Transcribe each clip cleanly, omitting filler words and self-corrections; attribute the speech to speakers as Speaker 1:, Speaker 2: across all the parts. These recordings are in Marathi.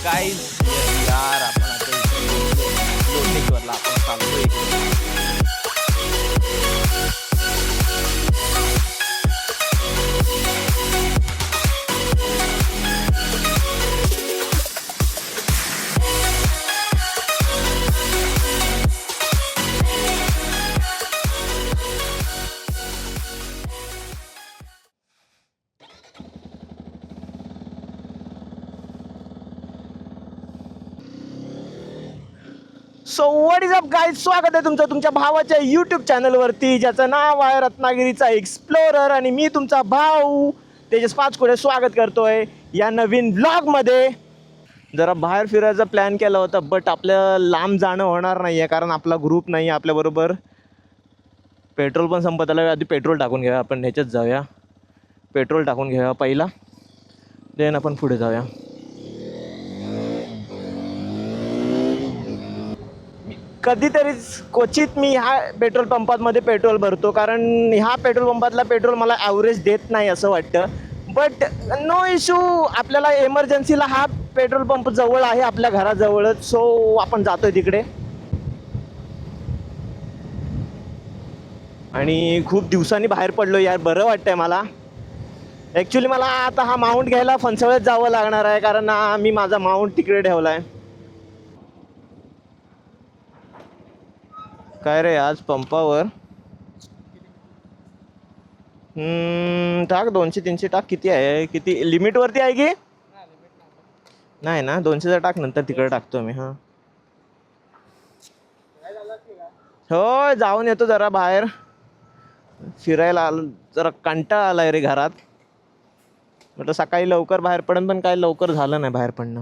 Speaker 1: काय यार आपण आता लोकेश्वरला आपण चालतोय इकडे. So what is up guys, स्वागत आहे तुमचं तुमच्या भावाच्या यूट्यूब चॅनलवरती ज्याचं नाव आहे रत्नागिरीचा एक्सप्लोरर. आणि मी तुमचा भाऊ तेजस पाचपुरे स्वागत करतोय या नवीन व्लॉगमध्ये. जरा बाहेर फिरायचा प्लॅन केला होता, बट आपल्या लांब जाणं होणार नाही आहे कारण आपला ग्रुप नाही आहे आपल्याबरोबर. पेट्रोल पण संपत आलं, आधी पेट्रोल टाकून घेऊया आपण. ह्याच्यात जाऊया, पेट्रोल टाकून घेऊया पहिला, देन आपण पुढे जाऊया. कधीतरीच क्वचित मी ह्या पेट्रोल पंपामध्ये पेट्रोल भरतो कारण ह्या पेट्रोल पंपातला पेट्रोल मला ॲव्हरेज देत नाही असं वाटतं. बट नो इश्यू, आपल्याला एमर्जन्सीला हा पेट्रोल पंप जवळ आहे आपल्या घराजवळच, सो आपण जातोय तिकडे. आणि खूप दिवसांनी बाहेर पडलो यार, बरं वाटतंय मला. ॲक्च्युली मला आता हा माउंट घ्यायला फणसळत जावं लागणार आहे कारण मी माझा माउंट तिकडे ठेवला आहे. काय रे आज पंपावर टाक 200-300 टाक. किती आहे, किती लिमिटवरती आहे की नाही ना? 200चा टाक, नंतर तिकडे टाकतो मी. हां हो, जाऊन येतो जरा बाहेर फिरायला. जरा कंटाळा आलाय रे घरात. म्हटलं सकाळी लवकर बाहेर पडन, पण काय लवकर झालं नाही बाहेर पडणं.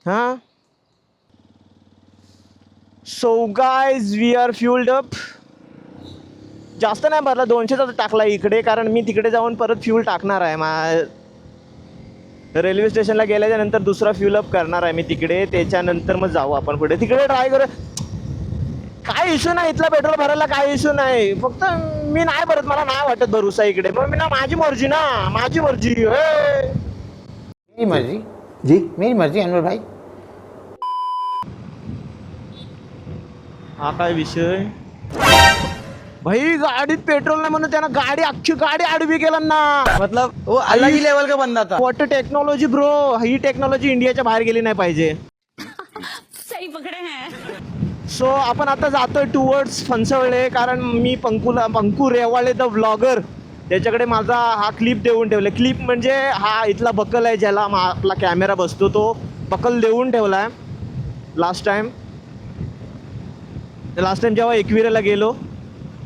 Speaker 1: हां so guys we are fuelled up. जास्त नाही भरला, 200चा टाकला इकडे कारण मी तिकडे जाऊन परत फ्यूल टाकणार आहे. रेल्वे स्टेशनला गेल्याच्या नंतर दुसरा फ्यूल अप करणार आहे मी तिकडे. त्याच्यानंतर मग जाऊ आपण पुढे. तिकडे ट्राय करू, काय इश्यू नाही इथला पेट्रोल भरायला, काय इश्यू नाही. फक्त मी नाही भरत, मला नाही वाटत भरूसा इकडे. मग मी ना, माझी मर्जी ना, माझी मर्जी.
Speaker 2: मेरी मर्जी जी, मेरी मर्जी अनवर भाई.
Speaker 1: हा काय विषय भाई, गाडीत पेट्रोल नाही म्हणून त्यानं अख्खी गाडी आडवी केला ना. मतलब
Speaker 3: वो अलग ही लेवल का बंदा था.
Speaker 1: What technology bro. He technology इंडियाच्या बाहेर गेली नाही पाहिजे.
Speaker 4: सही पकडे हैं.
Speaker 1: सो आपण आता जातोय टुवर्ड्स फणसवळे कारण मी पंकू रेवाळे द व्लॉगर त्याच्याकडे माझा हा क्लिप देऊन ठेवला. क्लिप म्हणजे हा इथला बकल आहे ज्याला आपला कॅमेरा बसतो, तो बकल देऊन ठेवला आहे लास्ट टाइम जेव्हा एकविरेला गेलो.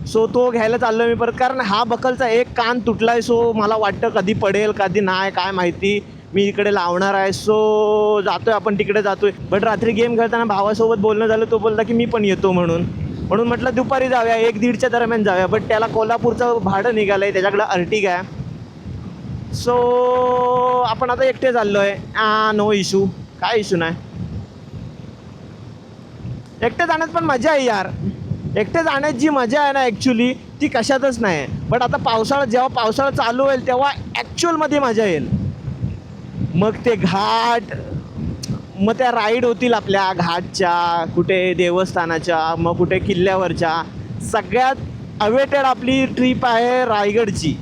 Speaker 1: सो तो घ्यायला चाललो मी परत कारण हा बकलचा एक कान तुटला आहे. सो मला वाटतं कधी पडेल कधी नाही काय माहिती. मी इकडे लावणार आहे. सो जातोय आपण तिकडे जातोय. बट रात्री गेम खेळताना भावासोबत बोलणं झालं, तो बोलला की मी पण येतो म्हणून म्हटलं दुपारी जाऊया, 1-1:30च्या दरम्यान जाऊया. बट त्याला कोल्हापूरचं भाडं निघालं आहे, त्याच्याकडं अर्टिगा आहे. सो आपण आता एकटे चाललो आहे. नो इश्यू, काय इश्यू नाही. एकटे जाण्यात पण मजा आहे यार. एकटे जाण्यात जी मजा आहे ना ॲक्च्युली ती कशातच नाही. बट आता जेव्हा पावसाळा चालू होईल तेव्हा ॲक्च्युअलमध्ये मजा येईल. मग ते घाट, मग त्या राईड होतील आपल्या घाटच्या, कुठे देवस्थानाच्या, मग कुठे किल्ल्यावरच्या. सगळ्यात अवेटेड आपली ट्रिप आहे रायगडची.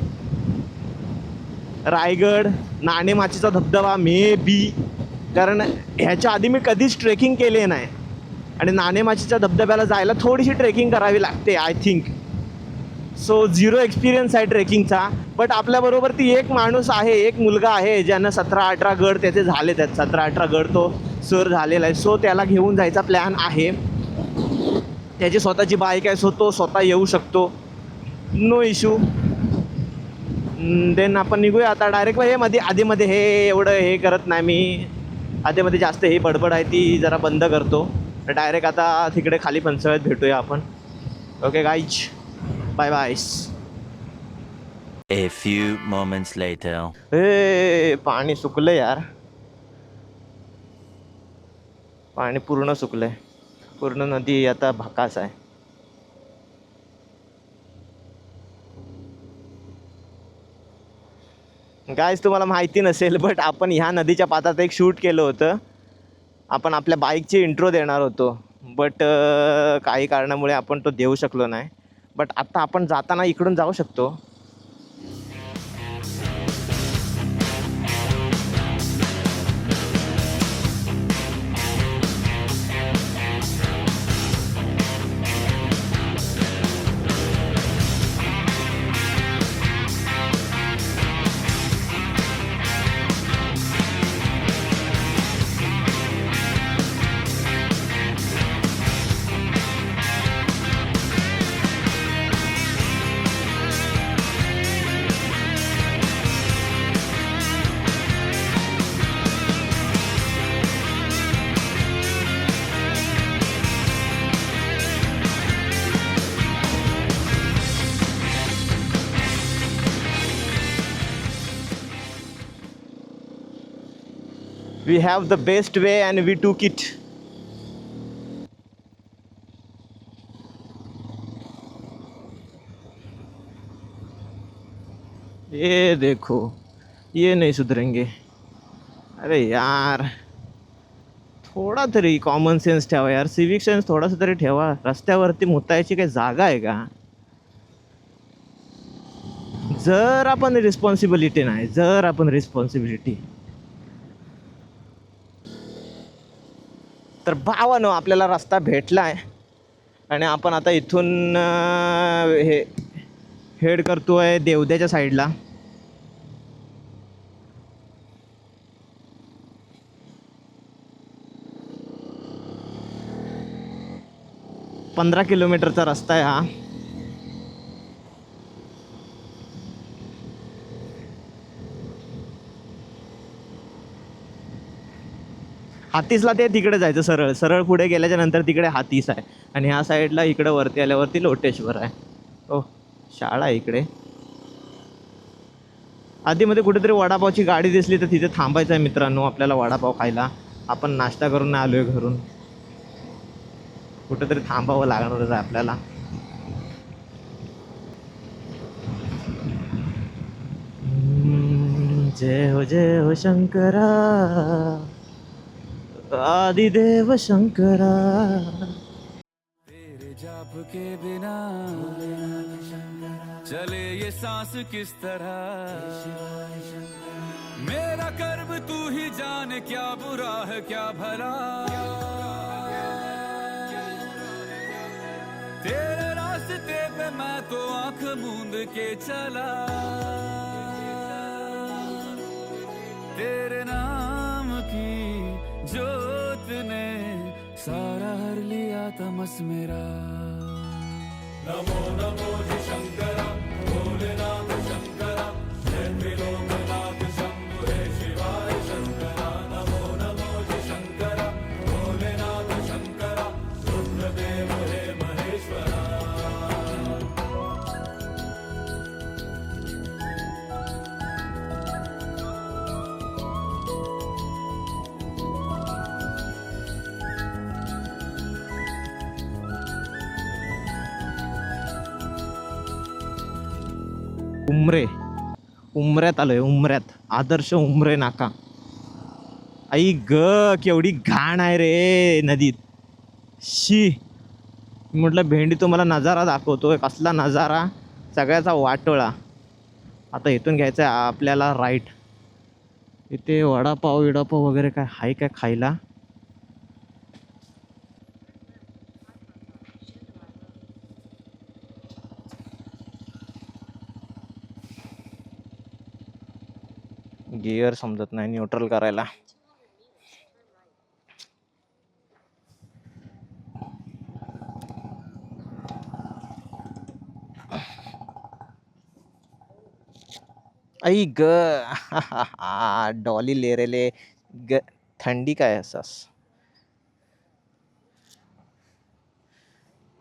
Speaker 1: रायगड, नाणेमाचीचा धबधबा मे बी, कारण ह्याच्या आधी मी कधीच ट्रेकिंग केले नाही आणि नाणेमाचीच्या धबधब्याला जायला थोडीशी ट्रेकिंग करावी लागते आय थिंक. सो 0 एक्सपिरियन्स आहे ट्रेकिंगचा. बट आपल्याबरोबर ती एक माणूस आहे, एक मुलगा आहे ज्यानं 17-18 गड त्याचे झाले. त्यात 17-18 गड तो सर झालेला आहे. सो त्याला घेऊन जायचा प्लॅन आहे. त्याची स्वतःची बाईक आहे, सो तो स्वतः येऊ शकतो, नो इश्यू. देन आपण निघूया आता डायरेक्ट. हे आधीमध्ये हे एवढं हे करत नाही मी, आधीमध्ये जास्त हे बडबड आहे ती जरा बंद करतो. डायरेक्ट आता तिकडे खाली फणसळ्यात भेटूया आपण. Okay guys, bye bye.
Speaker 5: A few moments later.
Speaker 1: पाणी सुकलं यार, पाणी पूर्ण सुकलंय. पूर्ण नदी आता भाकास आहे. गाईज तुम्हाला माहिती नसेल बट आपण ह्या नदीच्या पात्रात एक शूट केलं होतं. आपण आपल्या बाईकची इंट्रो देणार होतो बट काही कारणामुळे आपण तो देऊ शकलो नाही. बट आत्ता आपण जाताना इकडून जाऊ शकतो. We have the best way and we took it. ये देखो, ये नहीं सुधरेंगे. अरे यार, थोडा तरी कॉमन सेन्स ठेवा यार, सिविक सेन्स थोडासा तरी ठेवा. रस्त्यावरती मुतायची काही जागा आहे का? जर आपण रिस्पॉन्सिबिलिटी नाही, जर आपण रिस्पॉन्सिबिलिटी तर भावानो आपल्याला रस्ता भेटला आहे आणि आपण आता इथून हे हेड करतोय देवद्याच्या साईडला. पंधरा किलोमीटरचा रस्ता आहे हा. हातीसला ते तिकडे जायचं सरळ सरळ पुढे गेल्याच्या नंतर तिकडे हातीस आहे आणि ह्या साईडला इकडे वरती आल्यावरती लोटेश्वर आहे. ओ शाळा आहे इकडे. आधीमध्ये कुठेतरी वडापावची गाडी दिसली तर तिथे थांबायचं आहे मित्रांनो आपल्याला वडापाव खायला. आपण नाश्ता करून नाही आलोय घरून, कुठेतरी थांबावं लागणारच आहे आपल्याला. जय हो शंकरा आदिदेव शंकरा.
Speaker 6: तेरे जाप के बिना चले ये सांस किस तरह, मेरा कर्म तू ही जाने क्या बुरा है क्या भला, तेरे रास्ते पे मैं तो आंख मूंद के चला, तेरे नाम की जोत ने सारा हर लिया तमस मेरा. नमो नमो जी शंकरा भोलेनाथ शंकरा निर्विलोकनाथ शंभु हे शिवाय शंकरा. नमो नमो जी शंकरा भोलेनाथ शंकरा रुद्रदेव हे महेश्वरा.
Speaker 1: उमऱ्यात आलोय. उमऱ्यात आदर्श उमरे नाका. आई ग केवढी घाण आहे रे नदीत. शी म्हटलं भेंडी तुम्हाला नजारा दाखवतोय. कसला नजारा, सगळ्याचा वाटोळा. आता इथून घ्यायचं आहे आपल्याला राईट. इथे वडापाव विडापाव वगैरे काय आहे काय खायला? गिअर समजत नाही न्यूट्रल करायला. आई ग डॉली लेरेले ग. थंडी काय असास.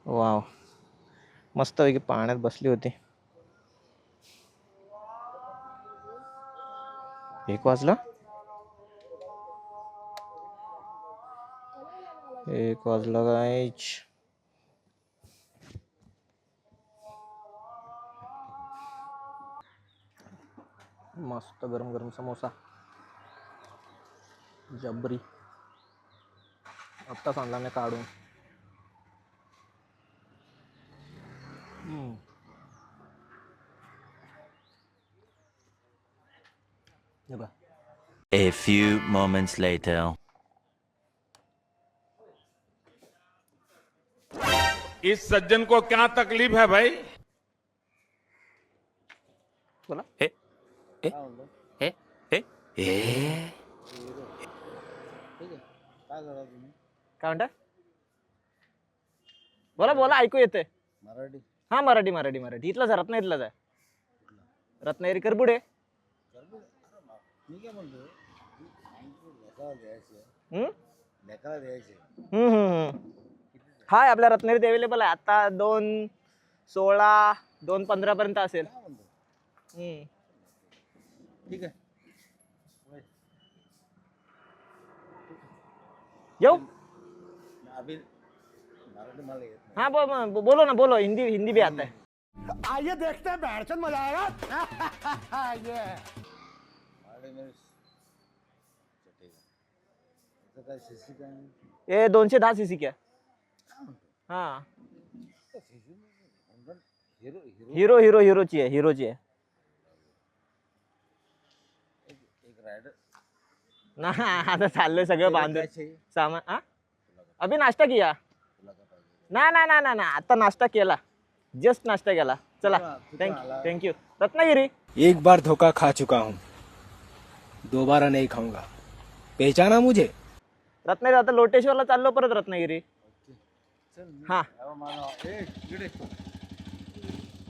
Speaker 1: वाव मस्तपैकी पाण्यात बसली होती. 1 वाजला. 1 वाजला गाईच.
Speaker 2: मस्त गरम गरम समोसा जबरी आत्ताच आणला मी काढून. हे बघ.
Speaker 5: A few moments later.
Speaker 6: इस सज्जन को क्या तकलीफ है भाई?
Speaker 2: बोला. काय म्हणता? बोला बोला ऐकू येते.
Speaker 3: मराठी
Speaker 2: हा मराठी मराठी मराठी. इथलाच आहे, रत्नागिरीलाच आहे. रत्नागिरी करबुडे.
Speaker 3: मी काय म्हणतो लेकाला द्यायचे
Speaker 2: हम्म
Speaker 3: लेकाला द्यायचे
Speaker 2: हम्म हम्म. हाय आपल्या रत्नागिरीत अवेलेबल आहे आता. 2:16 2:15 पर्यंत असेल. हम्म.
Speaker 3: ठीक आहे.
Speaker 2: येऊ.
Speaker 3: अभी मराठी मला येत नाही.
Speaker 2: हाँ बोलो ना बोलो. हिंदी हिंदी भी आता है.
Speaker 3: मराठी में ठीक आहे. याचं काय शिशी काय
Speaker 2: ये 210 सीसी क्या. हाँ
Speaker 3: हिरो हिरो
Speaker 2: हिरो हिरो हिरोची आहे हिरोची आहे
Speaker 3: एक रायडर
Speaker 2: ना. आता चाललंय सगळं बांधून
Speaker 3: चाहिए
Speaker 2: सामान. हा अभी नाश्ता किया.
Speaker 3: तुला काय पाहिजे
Speaker 2: ना ना ना ना ना आता नाश्ता केला. जस्ट नाश्ता केला. चला
Speaker 3: कुठं आला?
Speaker 2: थँक्यू. रत्नागिरी.
Speaker 7: एक बार धोखा खा चुका हूँ, दोबारा नहीं खाऊंगा. पहचाना मुझे?
Speaker 2: रत्नागिरी. आता लोटेश्वरला चाललो परत रत्नागिरी.
Speaker 3: चल मी
Speaker 2: हा
Speaker 3: यावं मला ए इकडे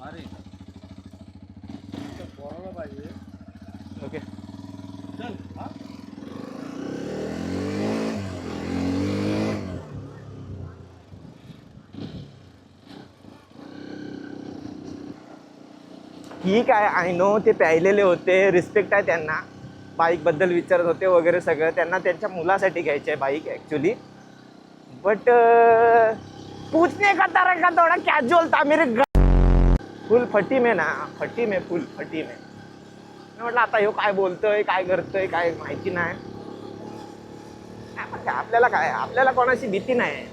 Speaker 3: अरे पोराला पाहिजे
Speaker 2: ओके.
Speaker 3: चल हा
Speaker 2: ठीक आहे. आय नो ते प्यायलेले होते. रिस्पेक्ट आहे त्यांना. बाईकबद्दल विचारत होते वगैरे सगळं. त्यांना त्यांच्या मुलासाठी घ्यायची आहे बाईक ॲक्च्युली. बट पूछने का तरीका थोडा कॅज्युअल था मेरे. फुल फटी में ना. फटी में फुल फटी में. मी म्हटलं आता ह्यो काय बोलतोय काय करतोय काय माहिती नाही. आपल्याला काय आपल्याला कोणाची भीती नाही.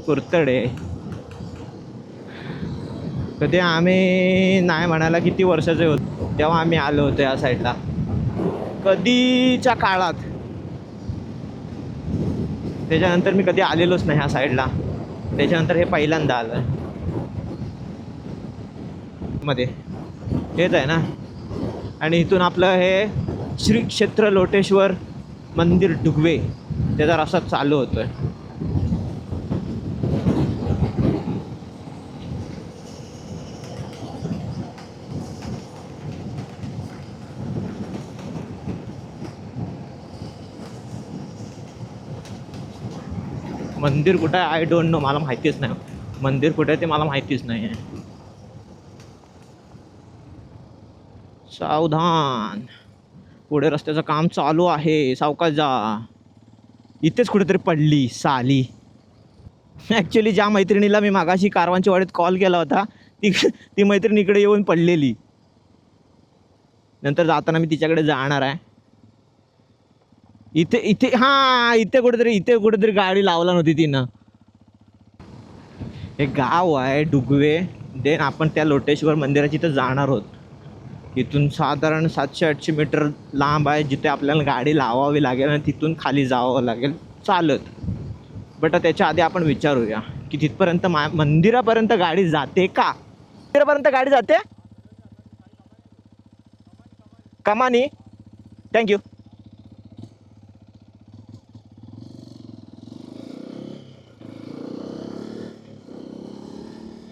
Speaker 2: कुरतडे. कधी आम्ही नाही म्हणायला किती वर्षाचे होतो तेव्हा आम्ही आलो होतो या साईडला. कधीच्या काळात. त्याच्यानंतर मी कधी आलेलोच नाही ह्या साईडला. त्याच्यानंतर हे पहिल्यांदा आलं मध्ये. हेच आहे ना. आणि इथून आपलं हे श्री क्षेत्र लोटेश्वर मंदिर डुगवे त्याचा रस्ता चालू होतोय. मंदिर कुठं आहे आय डोंट नो. मला माहितीच नाही मंदिर कुठे आहे ते मला माहितीच नाही आहे. सावधान. पुढे रस्त्याचं काम चालू आहे. सावकाश जा. इथेच कुठेतरी पडली साली. ॲक्च्युली ज्या मैत्रिणीला मी मागाशी कारवांच्या वाडीत कॉल केला होता ती मैत्रीण इकडे येऊन पडलेली. नंतर जाताना मी तिच्याकडे जाणार आहे. इथे इथे हां इथे कुठेतरी गाडी लावला नव्हती तिनं. हे गाव आहे डुगवे. देन आपण त्या लोटेश्वर मंदिराची इथं जाणार आहोत. इथून साधारण 700-800 मीटर लांब आहे जिथे आपल्याला गाडी लावावी लागेल आणि तिथून खाली जावं लागेल चालत. बट त्याच्या आधी आपण विचारूया की तिथपर्यंत मंदिरापर्यंत गाडी जाते का. मंदिरापर्यंत गाडी जाते. कमानी. थँक्यू.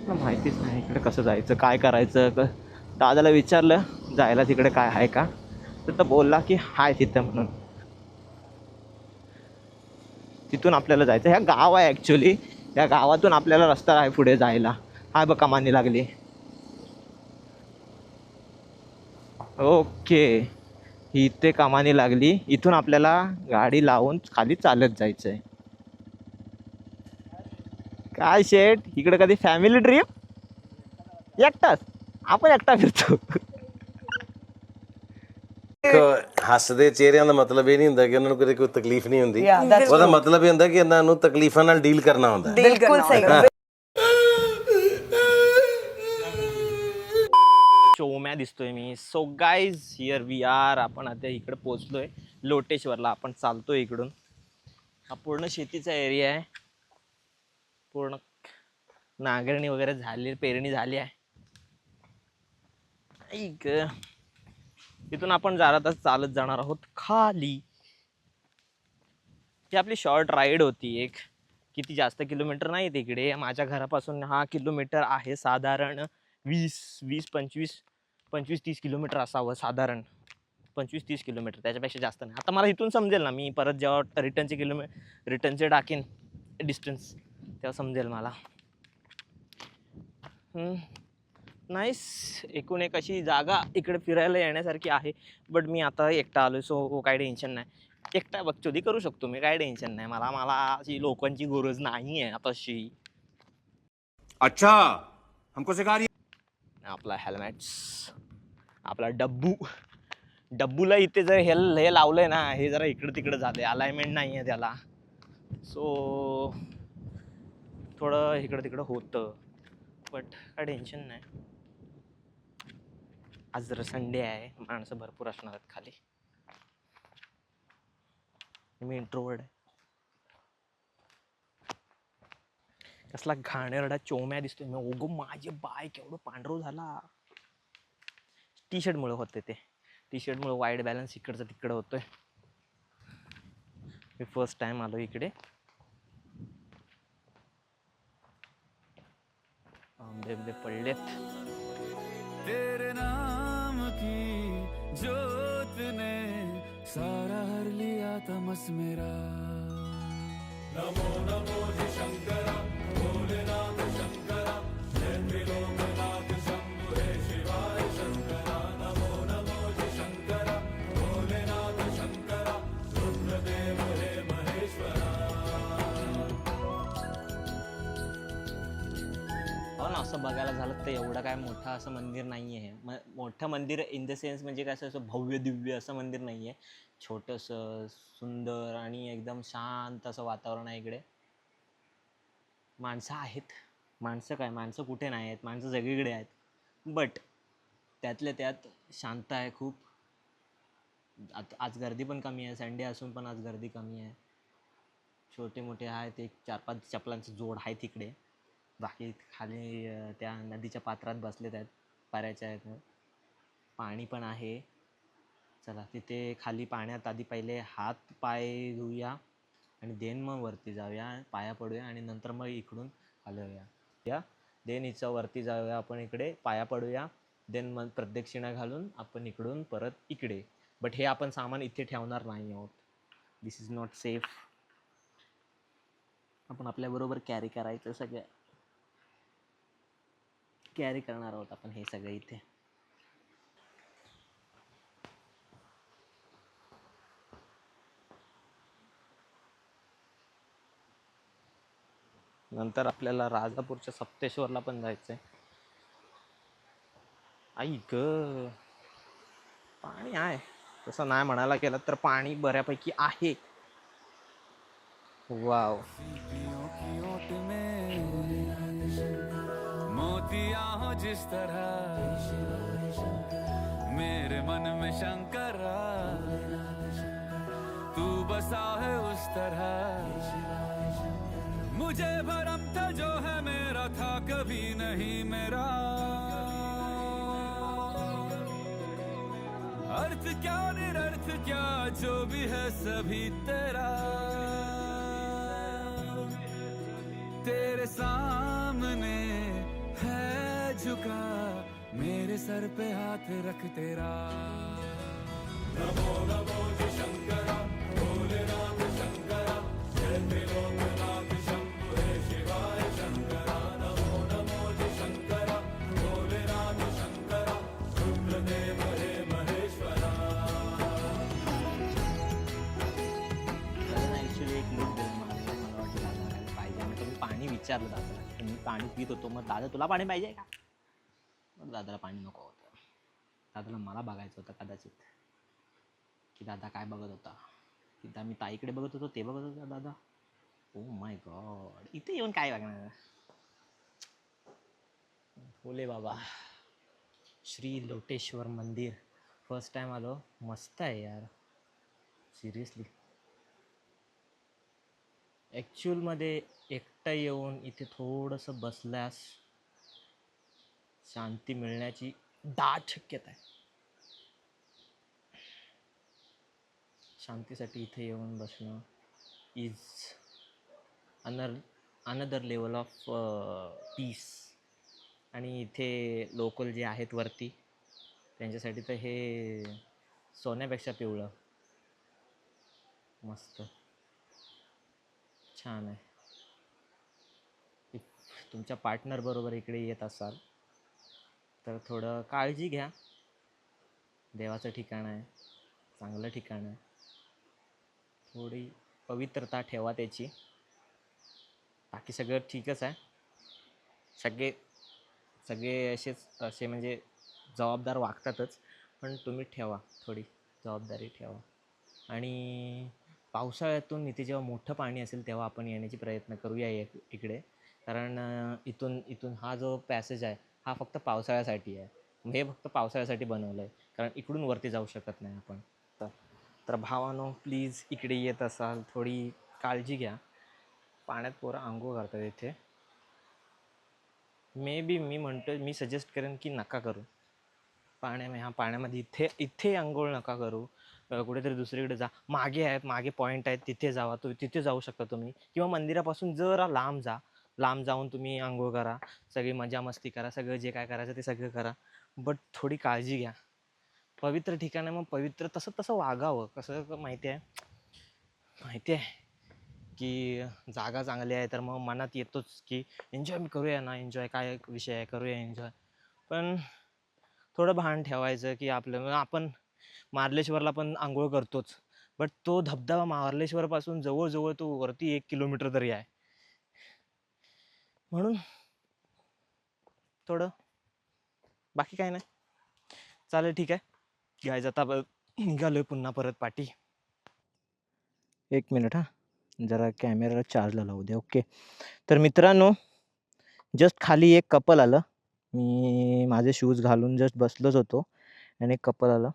Speaker 2: माहितीच नाही इकडे कसं जायचं काय करायचं. दादाला विचारलं जायला तिकडे काय आहे का तर बोलला की हाय तिथं म्हणून. तिथून आपल्याला जायचं. ह्या गाव आहे ॲक्च्युली. या गावातून आपल्याला रस्ता आहे पुढे जायला. हाय बघ कमानी लागली. ओके ही इथे कामाने लागली. इथून आपल्याला गाडी लावून खाली चालत जायचं आहे. काय शेट, इकडे कधी फॅमिली ट्रिप? एकटाच? आपण एकटा फिरतो.
Speaker 3: ਹੱਸਦੇ ਚਿਹਰਿਆਂ ਦਾ ਮਤਲਬ ਇਹ ਨਹੀਂ ਹੁੰਦਾ ਕਿ ਉਹਨਾਂ ਨੂੰ ਕਦੇ ਕੋਈ ਤਕਲੀਫ ਨਹੀਂ ਹੁੰਦੀ ਉਹਦਾ ਮਤਲਬ ਇਹ ਹੁੰਦਾ ਕਿ ਇਹਨਾਂ ਨੂੰ ਤਕਲੀਫਾਂ ਨਾਲ ਡੀਲ ਕਰਨਾ ਹੁੰਦਾ
Speaker 8: बिल्कुल सही
Speaker 2: चोम्या दिसतोय मी. So guys here we are. आपण आता इकडे पोचलोय लोटेश्वरला. आपण चालतोय इकडून. हा पूर्ण शेतीचा एरिया आहे. पूर्ण नांगरणी वगैरे झाली, पेरणी झाली आहे. ऐक, इथून आपण जरा तास चालत जाणार आहोत खाली. ही आपली शॉर्ट राईड होती एक. किती जास्त किलोमीटर नाही तिकडे. माझ्या घरापासून हा किलोमीटर आहे साधारण 25-30 किलोमीटर असावं साधारण. 25-30 किलोमीटर, त्याच्यापेक्षा जास्त नाही. आता मला इथून समजेल ना, मी परत जेव्हा रिटर्नचे टाकेन डिस्टन्स तेव्हा समजेल मला. नाईस. एकूण एक अशी जागा इकडे फिरायला येण्यासारखी आहे. बट मी आता एकटा आलो, सो काही टेन्शन नाही. एकटा बकचोदी करू शकतो मी, काही टेन्शन नाही मला अशी लोकांची गरज नाही आहे तशी.
Speaker 6: अच्छा हमको सिखा रही
Speaker 2: आपला हेल्मेट्स, आपला डब्बूला इथे जर हे लावलंय ना, हे जरा इकडं तिकडं झालंय, अलाइनमेंट नाही आहे त्याला. सो थोडं इकडं तिकडं होतं, बट काय टेन्शन नाही. आज जरा संडे आहे, माणसं भरपूर असणार आहेत खाली. मी इंट्रोवर्ड आहे. कसला घाणेरडा चोम्या दिसतोय मी. ओगो माझे बाईक एवढं पांढरं झाला. टी शर्टमुळे होते ते. टी शर्टमुळे वाईड बॅलन्स इकडचं तिकडं होतोय. मी फर्स्ट टाइम आलो इकडे. आंबे पडलेत.
Speaker 6: तेरे नाम की जोत ने सारा हर लिया तमस मेरा. नमो नमो शंकरा भोलेनाथ शंकरा जय त्रिलोकनाथ शंभु हे शिवाय शंकरा. नमो नमो शंकरा भोलेनाथ शंकरा रुद्रदेव हे महेश्वरा.
Speaker 2: हो ना, असं बघायला झालं तर एवढं काय मोठं असं मंदिर नाही आहे. मोठं मंदिर इन द सेन्स म्हणजे काय असं भव्य दिव्य असं मंदिर नाही आहे. छोटंसं सुंदर आणि एकदम शांत असं वातावरण आहे इकडे. माणसं आहेत. माणसं कुठे नाही आहेत, माणसं सगळीकडे आहेत. बट त्यातल्या त्यात शांत आहे खूप. आज गर्दी पण कमी आहे. संडे असून पण आज गर्दी कमी आहे. छोटे मोठे आहेत, एक 4-5 चपलांचं जोड आहे तिकडे. बाकी खाली त्या नदीच्या पात्रात बसलेत आहेत, पाऱ्याच्या आहेत. पाणी पण आहे. चला तिथे खाली पाण्यात आधी पहिले हात पाय धुऊया आणि देन मग वरती जाऊया, पाया पडूया आणि नंतर मग इकडून हलवूया. देन हिचं वरती जाऊया आपण, इकडे पाया पडूया. देन मग प्रदक्षिणा घालून आपण इकडून परत इकडे. बट हे आपण सामान इथे ठेवणार नाही आहोत. दिस इज नॉट सेफ. आपण आपल्याबरोबर कॅरी करायचं, सगळं कॅरी करणार आहोत आपण हे सगळं इथे. नंतर आपल्याला राजापूरच्या सप्तेश्वरला पण जायचंय. आई ग, पाणी आहे तसं नाही म्हणायला गेलं तर पाणी बऱ्यापैकी आहे. वाव.
Speaker 6: मोतिया हो जिस तरह मेरे मन में शंकरा तू बसा है उस तरह. मुझे भरम था जो है मेरा था कभी नहीं मेरा. अर्थ क्या निरर्थ क्या जो भी है सभी तेरा. तेरे सामने है झुका मेरे सर पे हाथ रख तेरा. नमो नमो शंकरा भोलेनाथ शंकरा जय त्रिलोकनाथ शंभु हे शिवाय शंकरा. नमो नमो शंकरा भोलेनाथ शंकरा रुद्रदेव हे महेश्वरा.
Speaker 8: विचारलं दादाला की मी पाणी पित होतो, मग दादा तुला पाणी पाहिजे का? मग दादाला पाणी नको होतं. दादाला मला बघायचं होतं कदाचित की दादा काय बघत होता. की मी ताईकडे बघत होतो ते बघत होता दादा. ओ माय गॉड, इथे येऊन काय बघणार. भोले बाबा श्री लोटेश्वर मंदिर फर्स्ट टाइम आलो. मस्त आहे यार सिरियसली. ॲक्च्युअलमध्ये एकटं येऊन इथे थोडंसं बसल्यास शांती मिळण्याची दाट शक्यता आहे. शांतीसाठी इथे येऊन बसणं is another level of peace. आणि इथे लोकल जे आहेत वरती त्यांच्यासाठी तर हे सोन्यापेक्षा पिवळं. मस्त छान आहे. तुमच्या पार्टनर बरोबर इकडे येत असाल तर थोडं काळजी घ्या. देवाचं ठिकाण आहे, चांगलं ठिकाण आहे. थोडी पवित्रता ठेवा त्याची. बाकी सगळं ठीकच आहे. सगळे असे म्हणजे जबाबदार वागतातच, पण तुम्ही ठेवा, थोडी जबाबदारी ठेवा. आणि पावसाळ्यातून इथे जेव्हा मोठं पाणी असेल तेव्हा आपण येण्याची प्रयत्न करूया इकडे. कारण इथून हा जो पॅसेज आहे हा फक्त पावसाळ्यासाठी आहे. हे फक्त पावसाळ्यासाठी बनवलं आहे, कारण इकडून वरती जाऊ शकत नाही आपण. तर भावानो प्लीज इकडे येत असाल थोडी काळजी घ्या. पाण्यात पोरं अंघोळ करतात इथे. मे बी मी सजेस्ट करेन की नका करू पाण्यामध्ये इथे अंघोळ नका करू. कुठेतरी दुसरीकडे जा. मागे पॉईंट आहेत तिथे जावा. तिथे जाऊ शकता तुम्ही, किंवा मंदिरापासून जरा लांब जाऊन तुम्ही अंघोळ करा. सगळी मजा मस्ती करा. सगळं जे काय करायचं ते सगळं करा. बट थोडी काळजी घ्या. पवित्र ठिकाण आहे, मग पवित्र तसं वागावं. कसं माहिती आहे की जागा चांगली आहे तर मग मनात येतोच की एन्जॉय करूया ना. एन्जॉय काय विषय आहे, करूया एन्जॉय. पण थोडं भान ठेवायचं की आपण मार्लेश्वरला पण आंघोळ करतोच, बट तो धबधबा मार्लेश्वरपासून जवळजवळ तो वरती 1 किलोमीटर तरी आहे. म्हणून थोडं बाकी काय नाही. चालेल ठीक आहे गाईज, आता निघालोय पुन्हा परत पाठी. 1 मिनिट जरा कॅमेरा चार्जला लावू दे. ओके, तर मित्रांनो जस्ट खाली एक कपल आलं. मी माझे शूज घालून जस्ट बसलोच होतो आणि एक कपल आलं.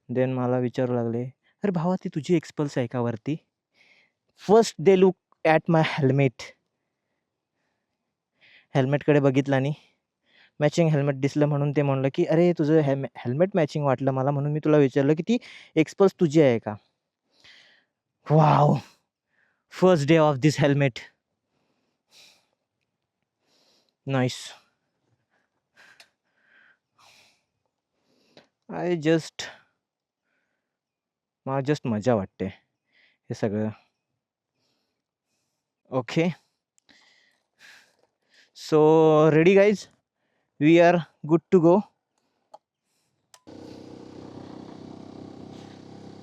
Speaker 8: देन मला विचारू लागले, अरे भावा ती तुझी एक्सपल्स आहे का वरती? फर्स्ट दे लुक ॲट माय हेल्मेटकडे बघितलं आणि मॅचिंग हेल्मेट दिसलं, म्हणून ते म्हणलं की अरे तुझं हेल्मेट मॅचिंग वाटलं मला, म्हणून मी तुला विचारलं की ती एक्सपल्स तुझी आहे का. Wow, first day of this helmet. Nice. मला जस्ट मजा वाटते हे सगळं. Okay, so ready guys, we are good to go.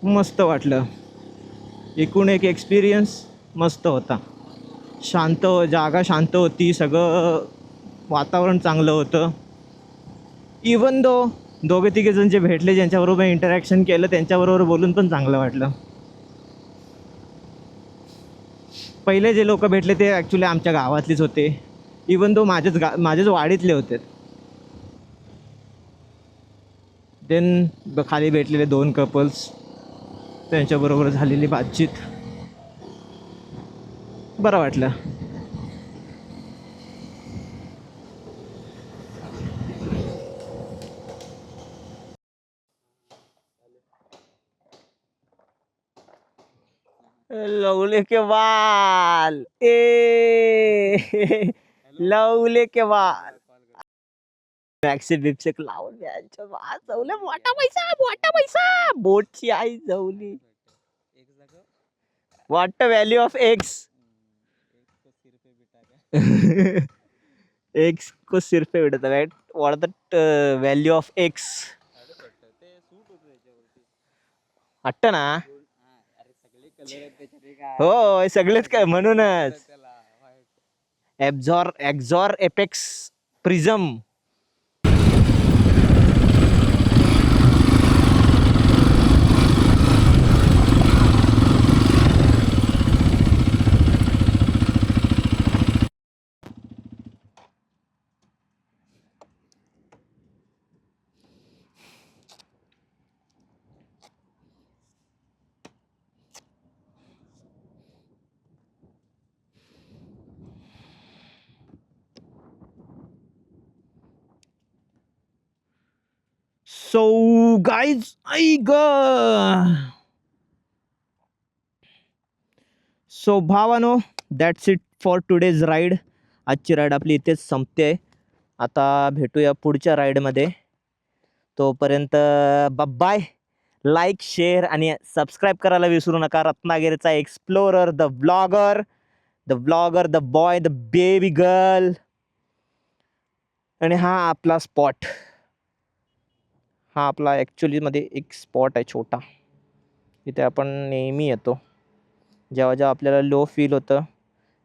Speaker 8: मस्त वाटलं. एकूण एक एक्सपिरियन्स मस्त होता. जागा शांत होती. सगळं वातावरण चांगलं होतं. इवन दोघे तिघे जण जे भेटले, ज्यांच्याबरोबर इंटरॅक्शन केलं, त्यांच्याबरोबर बोलून पण चांगलं वाटलं. पहिले जे लोक भेटले ते ॲक्च्युली आमच्या गावातलेच होते. इवन माझेच वाडीतले होते. देन खाली भेटलेले 2 कपल्स, त्यांच्याबरोबर झालेली बातचीत बरं वाटलं. लवले के बाल, लवले के बाल मॅक्सी बिपसेक लावून द्यायचं. जवले मोठा पैसा बोटची आई जवली. What the value of eggs. Eggs को सिर पे बिठा था. What the value of eggs. वाटत ना. हो सगळेच काय, म्हणूनच
Speaker 1: एक्झॉर एपेक्स प्रिझम. सो गाईज ऐक, सो भावानो, that's it for today's ride. आजची राईड आपली इथेच संपते. आता भेटूया पुढच्या राईडमध्ये. तोपर्यंत बाय. लाईक, शेअर आणि सबस्क्राईब करायला विसरू नका. रत्नागिरीचा explorer, the blogger, the boy, the baby girl. आणि हा आपला स्पॉट, हा आपला ॲक्च्युलीमध्ये एक स्पॉट आहे छोटा. इथे आपण नेहमी येतो. जेव्हा जेव्हा आपल्याला लो फील होतं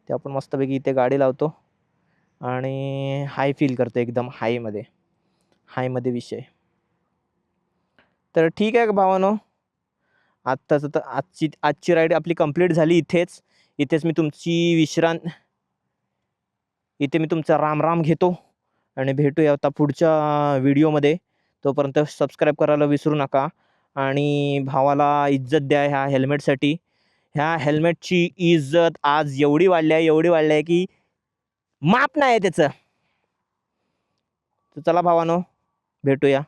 Speaker 1: ते आपण मस्तपैकी इथे गाडी लावतो आणि हाय फील करतो, एकदम हायमध्ये विषय. तर ठीक आहे भावानो, आत्ताचं तर आजची राईड आपली कंप्लीट झाली. इथेच मी तुमचा राम घेतो आणि भेटूया आता पुढच्या व्हिडिओमध्ये. तोपर्यंत सबस्क्राईब करायला विसरू नका आणि भावाला इज्जत द्या ह्या हेल्मेटसाठी. ह्या हेल्मेटची इज्जत आज एवढी वाढली आहे की माप नाही आहे त्याचं. तर चला भावानो, भेटूया.